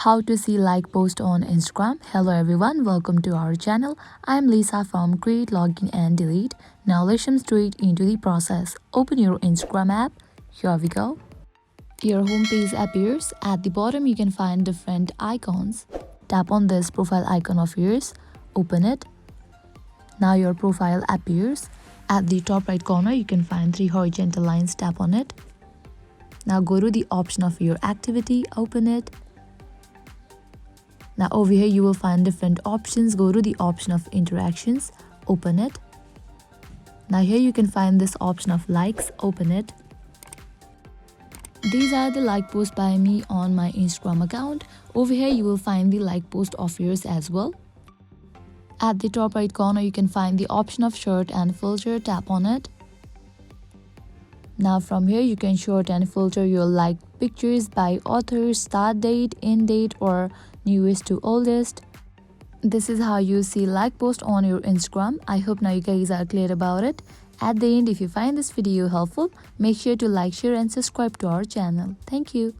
How to see like post on Instagram. Hello everyone, welcome to our channel. I'm Lisa from Create, Login and Delete. Now let's jump straight into the process. Open your Instagram app. Here we go. Your home page appears. At the bottom you can find different icons. Tap on this profile icon of yours. Open it. Now your profile appears. At the top right corner you can find 3 horizontal lines. Tap on it. Now go to the option of your activity. Open it. Now over here you will find different options. Go to the option of interactions, open it. Now here you can find this option of likes, open it. These are the like posts by me on my Instagram account. Over here you will find the like post of yours as well. At the top right corner you can find the option of short and filter, tap on it. Now from here you can short and filter your liked pictures by author, start date, end date or newest to oldest. This is how you see like post on your Instagram. I hope now you guys are clear about it. At the end, if you find this video helpful, make sure to like, share and subscribe to our channel. Thank you.